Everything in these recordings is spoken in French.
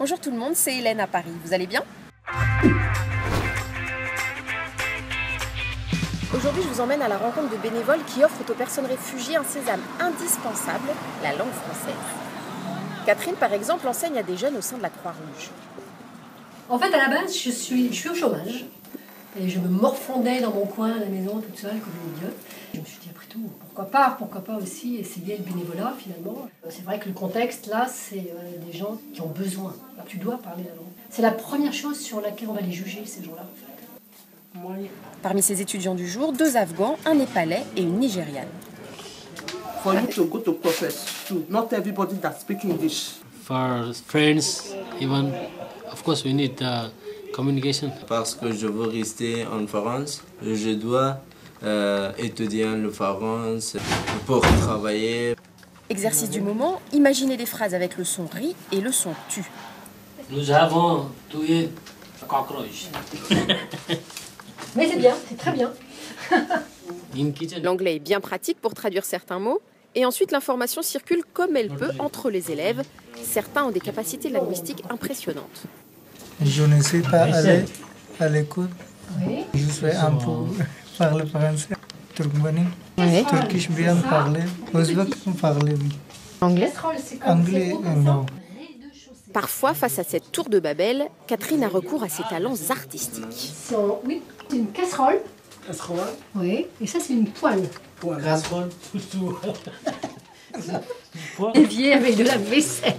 Bonjour tout le monde, c'est Hélène à Paris. Vous allez bien? Aujourd'hui, je vous emmène à la rencontre de bénévoles qui offrent aux personnes réfugiées un sésame indispensable, la langue française. Catherine, par exemple, enseigne à des jeunes au sein de la Croix-Rouge. En fait, à la base, je suis au chômage. Et je me morfondais dans mon coin à la maison, toute seule, comme une idiote. Je me suis dit, après tout, pourquoi pas aussi essayer le bénévolat, finalement. C'est vrai que le contexte, là, c'est des gens qui ont besoin. Alors, tu dois parler la langue. C'est la première chose sur laquelle on va les juger, ces gens-là, en fait. Parmi ces étudiants du jour, 2 Afghans, un Népalais et une Nigériane. For you to go to profess too, not everybody that speaks English. For friends, even, of course, we need communication. Parce que je veux rester en France, je dois étudier le français pour travailler. Exercice du moment, imaginez des phrases avec le son ri et le son tu. Nous avons tué un cockroach. Mais c'est bien, c'est très bien. L'anglais est bien pratique pour traduire certains mots. Et ensuite, l'information circule comme elle peut entre les élèves. Certains ont des capacités linguistiques impressionnantes. Je ne sais pas aller à l'école. Oui. Je sais un peu parler français. Turkmeni. Oui. Turkish bien parler. Ouzbek parler. Anglais? Anglais, non. Parfois, face à cette tour de Babel, Catherine a recours à ses talents artistiques. Oui, c'est une casserole. Casserole. Oui, et ça, c'est une poêle. Casserole. Évier avec de la vaisselle.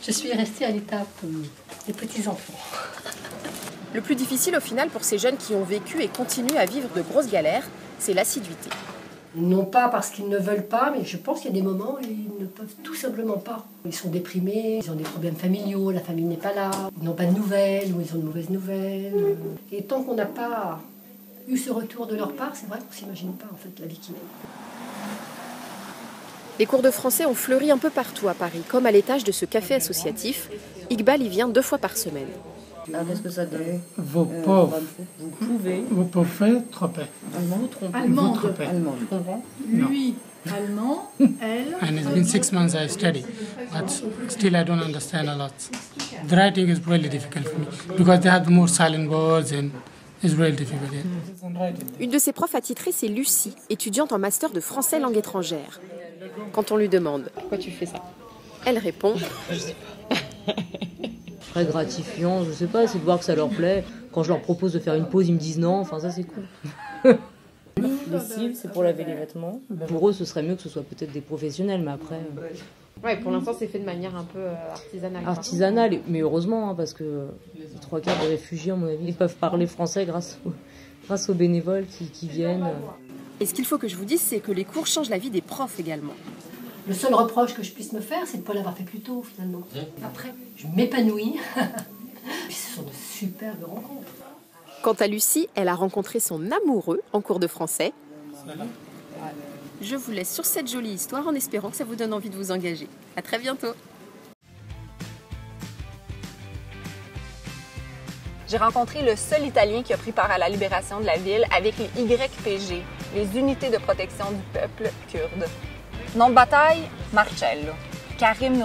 Je suis restée à l'étape des petits-enfants. Le plus difficile au final pour ces jeunes qui ont vécu et continuent à vivre de grosses galères, c'est l'assiduité. Non pas parce qu'ils ne veulent pas, mais je pense qu'il y a des moments où ils ne peuvent tout simplement pas. Ils sont déprimés, ils ont des problèmes familiaux, la famille n'est pas là, ils n'ont pas de nouvelles ou ils ont de mauvaises nouvelles. Et tant qu'on n'a pas eu ce retour de leur part, c'est vrai qu'on ne s'imagine pas en fait la vie qu'ils mènent. Les cours de français ont fleuri un peu partout à Paris, comme à l'étage de ce café associatif. Iqbal y vient 2 fois par semaine. Alors qu'est-ce que ça donne? Vous pouvez tromper. Allemande. Lui, allemand, elle. And it's been 6 months I study, but still I don't understand a lot. The writing is really difficult for me because they have more silent words and it's really difficult. Yeah. Une de ses profs attitrées, c'est Lucie, étudiante en master de français langue étrangère. Quand on lui demande « Pourquoi tu fais ça ?», elle répond Très gratifiant, je sais pas, c'est de voir que ça leur plaît. Quand je leur propose de faire une pause, ils me disent non, enfin ça c'est cool. Les cils, c'est pour laver les vêtements. Pour eux, ce serait mieux que ce soit peut-être des professionnels, mais après... Ouais, pour l'instant, c'est fait de manière un peu artisanale. Artisanale, mais heureusement, hein, parce que les 3/4 des réfugiés, à mon avis, ils peuvent parler français grâce aux bénévoles qui viennent. Et ce qu'il faut que je vous dise, c'est que les cours changent la vie des profs également. Le seul reproche que je puisse me faire, c'est de ne pas l'avoir fait plus tôt, finalement. Après, je m'épanouis. Puis ce sont de superbes rencontres. Quant à Lucie, elle a rencontré son amoureux en cours de français. Je vous laisse sur cette jolie histoire en espérant que ça vous donne envie de vous engager. À très bientôt. J'ai rencontré le seul Italien qui a pris part à la libération de la ville avec les YPG, les unités de protection du peuple kurde. Nom de bataille, Marcello. Karim